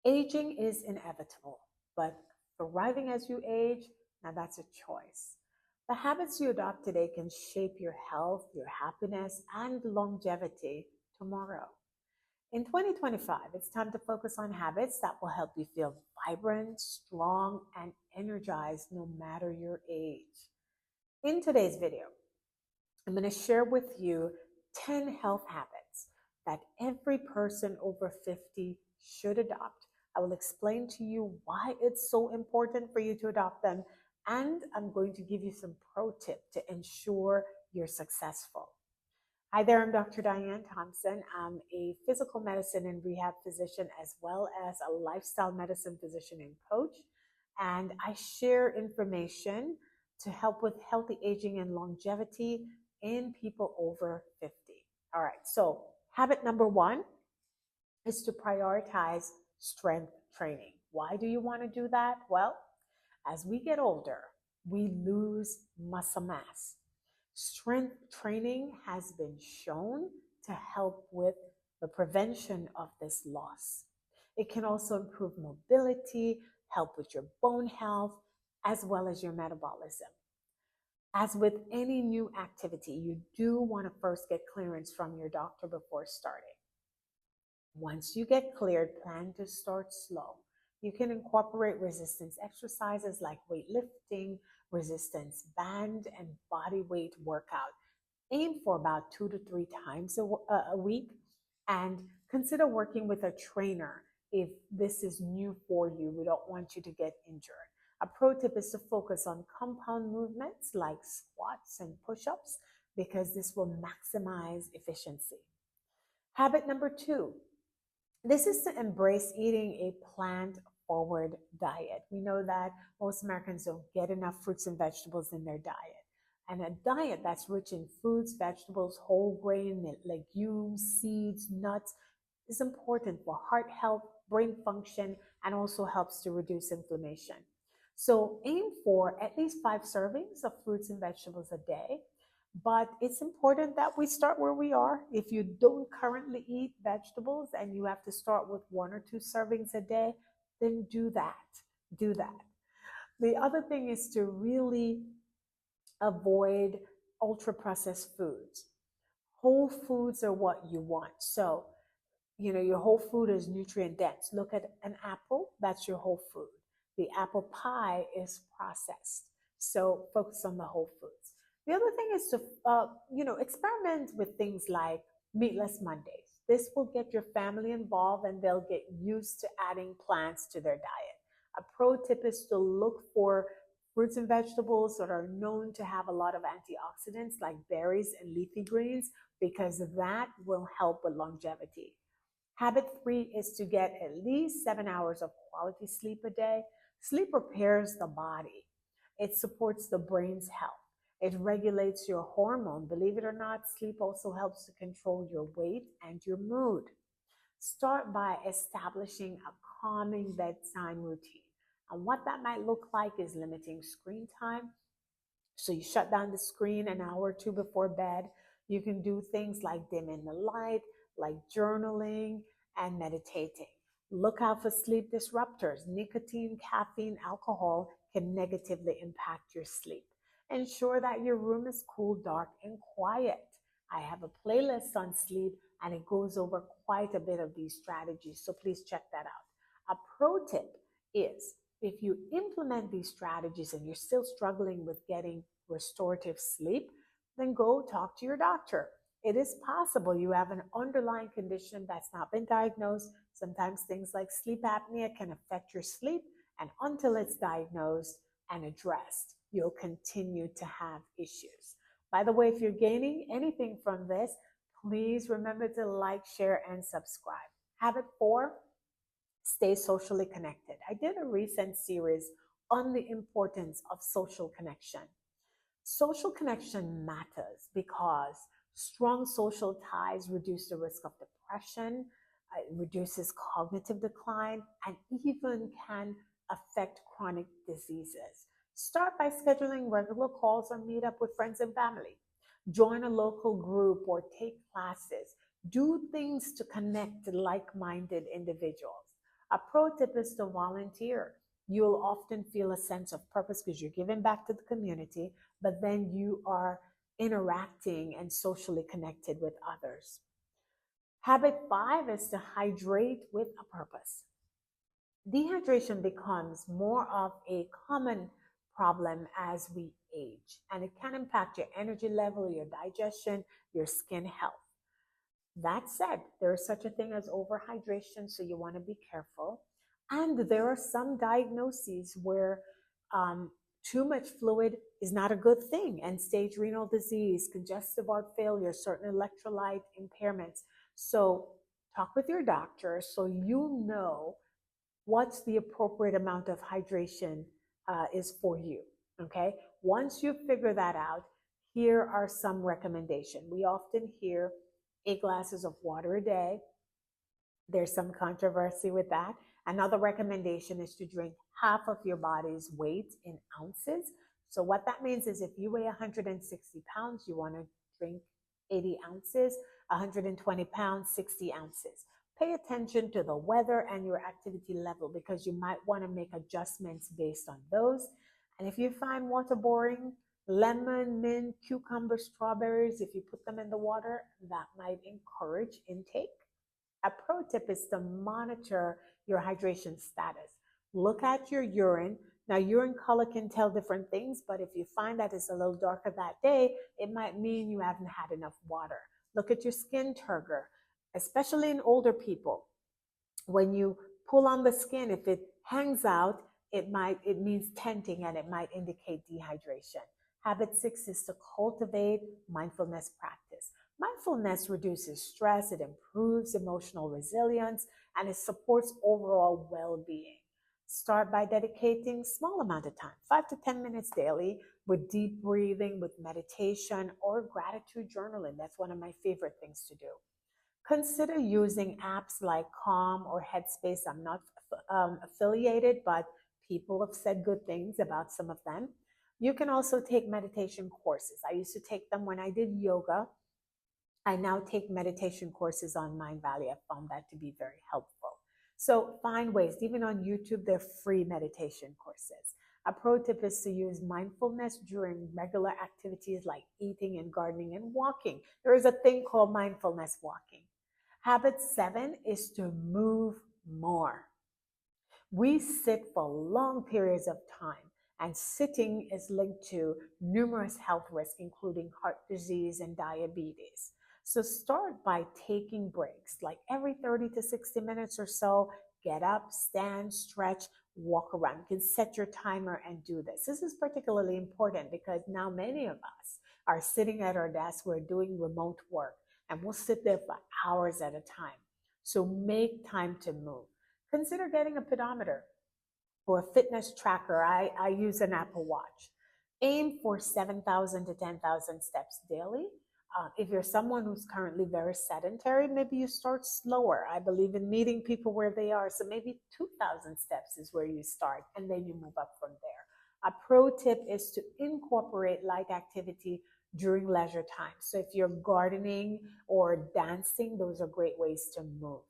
Aging is inevitable, but thriving as you age, now that's a choice. The habits you adopt today can shape your health, your happiness, and longevity tomorrow. In 2025, it's time to focus on habits that will help you feel vibrant, strong, and energized no matter your age. In today's video, I'm going to share with you 10 health habits that every person over 50 should adopt. I will explain to you why it's so important for you to adopt them, and I'm going to give you some pro tip to ensure you're successful. Hi there, I'm Dr. Diane Thompson. I'm a physical medicine and rehab physician, as well as a lifestyle medicine physician and coach. And I share information to help with healthy aging and longevity in people over 50. All right, so habit number one is to prioritize strength training. Why do you want to do that? Well, as we get older, we lose muscle mass. Strength training has been shown to help with the prevention of this loss. It can also improve mobility, help with your bone health, as well as your metabolism. As with any new activity, you do want to first get clearance from your doctor before starting. Once you get cleared, plan to start slow. You can incorporate resistance exercises like weightlifting, resistance band, and body weight workout. Aim for about 2 to 3 times a week, and consider working with a trainer if this is new for you. We don't want you to get injured. A pro tip is to focus on compound movements like squats and push-ups because this will maximize efficiency. Habit number two, this is to embrace eating a plant-forward diet. We know that most Americans don't get enough fruits and vegetables in their diet. And a diet that's rich in fruits, vegetables, whole grain, legumes, seeds, nuts is important for heart health, brain function, and also helps to reduce inflammation. So aim for at least 5 servings of fruits and vegetables a day. But it's important that we start where we are. If you don't currently eat vegetables and you have to start with 1 or 2 servings a day, then do that. Do that. The other thing is to really avoid ultra processed foods. Whole foods are what you want. So, your whole food is nutrient dense. Look at an apple, that's your whole food. The apple pie is processed. So focus on the whole foods. The other thing is to, experiment with things like meatless Mondays. This will get your family involved and they'll get used to adding plants to their diet. A pro tip is to look for fruits and vegetables that are known to have a lot of antioxidants like berries and leafy greens because that will help with longevity. Habit 3 is to get at least 7 hours of quality sleep a day. Sleep repairs the body. It supports the brain's health. It regulates your hormone. Believe it or not, sleep also helps to control your weight and your mood. Start by establishing a calming bedtime routine. And what that might look like is limiting screen time. So you shut down the screen an hour or two before bed. You can do things like dimming the light, like journaling and meditating. Look out for sleep disruptors. Nicotine, caffeine, alcohol can negatively impact your sleep. Ensure that your room is cool, dark, and quiet. I have a playlist on sleep and it goes over quite a bit of these strategies, so please check that out. A pro tip is if you implement these strategies and you're still struggling with getting restorative sleep, then go talk to your doctor. It is possible you have an underlying condition that's not been diagnosed. Sometimes things like sleep apnea can affect your sleep, and until it's diagnosed and addressed, you'll continue to have issues. By the way, if you're gaining anything from this, please remember to like, share, and subscribe. Habit 4, stay socially connected. I did a recent series on the importance of social connection. Social connection matters because strong social ties reduce the risk of depression, it reduces cognitive decline, and even can affect chronic diseases. Start by scheduling regular calls or meet up with friends and family. Join a local group or take classes. Do things to connect like-minded individuals. A pro tip is to volunteer. You'll often feel a sense of purpose because you're giving back to the community, but then you are interacting and socially connected with others. Habit 5 is to hydrate with a purpose. Dehydration becomes more of a common problem as we age, and it can impact your energy level, your digestion, your skin health. That said, there is such a thing as overhydration, so you want to be careful. And there are some diagnoses where too much fluid is not a good thing. End stage renal disease, congestive heart failure, certain electrolyte impairments. So, talk with your doctor so you know what's the appropriate amount of hydration is for you. Okay. Once you figure that out, here are some recommendations. We often hear 8 glasses of water a day. There's some controversy with that. Another recommendation is to drink half of your body's weight in ounces. So, what that means is if you weigh 160 pounds, you want to drink 80 ounces, 120 pounds, 60 ounces. Pay attention to the weather and your activity level because you might want to make adjustments based on those. And if you find water boring, lemon, mint, cucumber, strawberries, if you put them in the water, that might encourage intake. A pro tip is to monitor your hydration status. Look at your urine. Now, urine color can tell different things, but if you find that it's a little darker that day, it might mean you haven't had enough water. Look at your skin turgor, especially in older people. When you pull on the skin, if it hangs out, it means tenting and it might indicate dehydration. Habit 6 is to cultivate mindfulness practice. Mindfulness reduces stress, it improves emotional resilience, and it supports overall well-being. Start by dedicating small amount of time, 5 to 10 minutes daily, with deep breathing, with meditation, or gratitude journaling. That's one of my favorite things to do. Consider using apps like Calm or Headspace. I'm not affiliated, but people have said good things about some of them. You can also take meditation courses. I used to take them when I did yoga. I now take meditation courses on Mindvalley. I found that to be very helpful. So find ways, even on YouTube, they're free meditation courses. A pro tip is to use mindfulness during regular activities like eating and gardening and walking. There is a thing called mindfulness walking. Habit 7 is to move more. We sit for long periods of time, and sitting is linked to numerous health risks, including heart disease and diabetes. So start by taking breaks, like every 30 to 60 minutes or so. Get up, stand, stretch, walk around. You can set your timer and do this. This is particularly important because now many of us are sitting at our desks, we're doing remote work, and we'll sit there for hours at a time. So make time to move. Consider getting a pedometer or a fitness tracker. I use an Apple Watch. Aim for 7,000 to 10,000 steps daily. If you're someone who's currently very sedentary, maybe you start slower. I believe in meeting people where they are. So maybe 2,000 steps is where you start, and then you move up from there. A pro tip is to incorporate light activity during leisure time. So if you're gardening or dancing, those are great ways to move.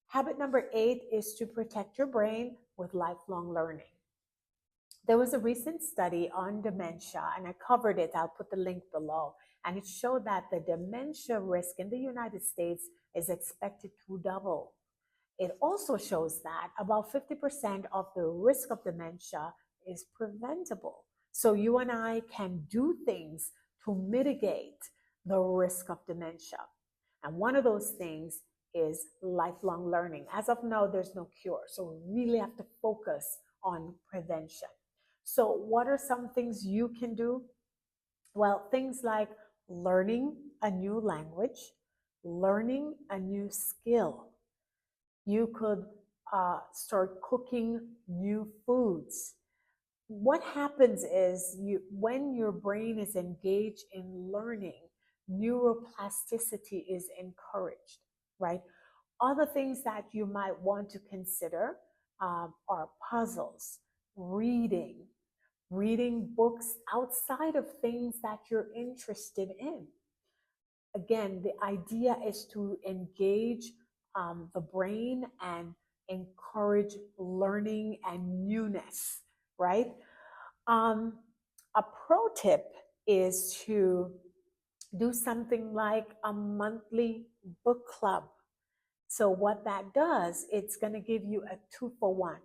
Habit number 8 is to protect your brain with lifelong learning. There was a recent study on dementia, and I covered it. I'll put the link below. And it showed that the dementia risk in the United States is expected to double. It also shows that about 50% of the risk of dementia is preventable. So you and I can do things to mitigate the risk of dementia. And one of those things is lifelong learning. As of now, there's no cure. So we really have to focus on prevention. So what are some things you can do? Well, things like learning a new language, learning a new skill. You could start cooking new foods. What happens is when your brain is engaged in learning, neuroplasticity is encouraged, right? Other things that you might want to consider are puzzles, reading books outside of things that you're interested in. Again, the idea is to engage the brain and encourage learning and newness, right? A pro tip is to do something like a monthly book club. So what that does, it's going to give you a 2-for-1.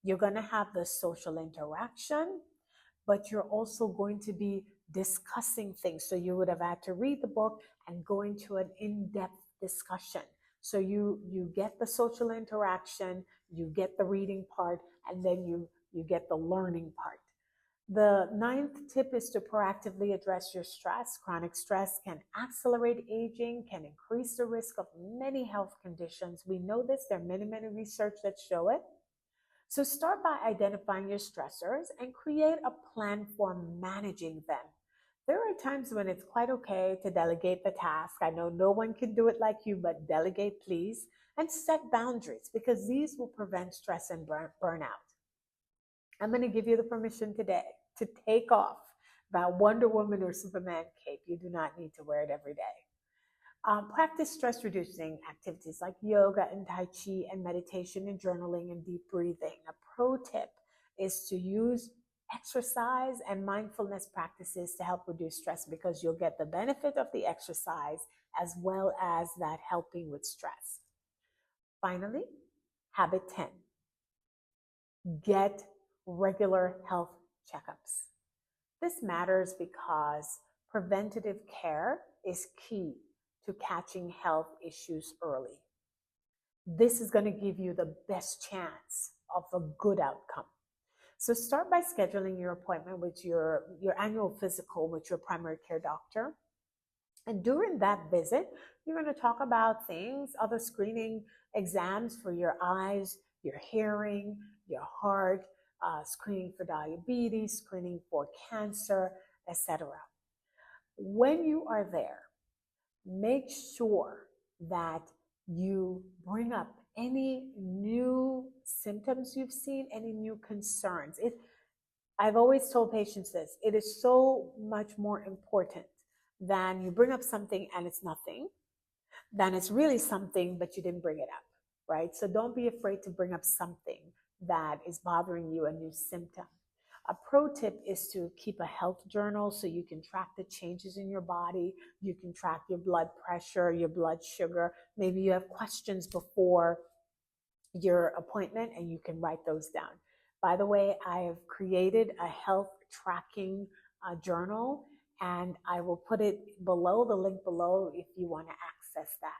You're going to have the social interaction, but you're also going to be discussing things. So you would have had to read the book and go into an in-depth discussion. So you get the social interaction, you get the reading part, and then you get the learning part. The 9th tip is to proactively address your stress. Chronic stress can accelerate aging, can increase the risk of many health conditions. We know this. There are many, many research that show it. So start by identifying your stressors and create a plan for managing them. There are times when it's quite okay to delegate the task. I know no one can do it like you, but delegate, please, and set boundaries, because these will prevent stress and burnout. I'm going to give you the permission today to take off that Wonder Woman or Superman cape. You do not need to wear it every day. Practice stress reducing activities like yoga and Tai Chi and meditation and journaling and deep breathing. A pro tip is to use exercise and mindfulness practices to help reduce stress, because you'll get the benefit of the exercise as well as that helping with stress. Finally, habit 10. Get regular health checkups. This matters because preventative care is key to catching health issues early. This is going to give you the best chance of a good outcome. So start by scheduling your appointment with your annual physical with your primary care doctor. And during that visit, you're going to talk about things, other screening exams for your eyes, your hearing, your heart, screening for diabetes, screening for cancer, etc. When you are there, make sure that you bring up any new symptoms you've seen, any new concerns. I've always told patients this, it is so much more important than you bring up something and it's nothing, than it's really something but you didn't bring it up, right? So don't be afraid to bring up something that is bothering you, a new symptom. A pro tip is to keep a health journal so you can track the changes in your body. You can track your blood pressure, your blood sugar. Maybe you have questions before your appointment and you can write those down. By the way, I have created a health tracking journal, and I will put it below, the link below, if you want to access that.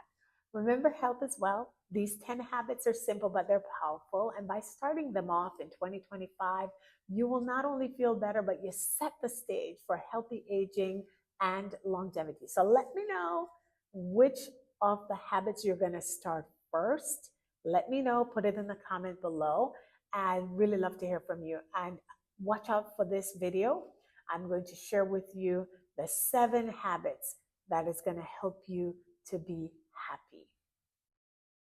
Remember, health is wealth. These 10 habits are simple, but they're powerful. And by starting them off in 2025, you will not only feel better, but you set the stage for healthy aging and longevity. So let me know which of the habits you're going to start first. Let me know, put it in the comment below. I'd really love to hear from you. And watch out for this video. I'm going to share with you the 7 habits that is going to help you to be happy.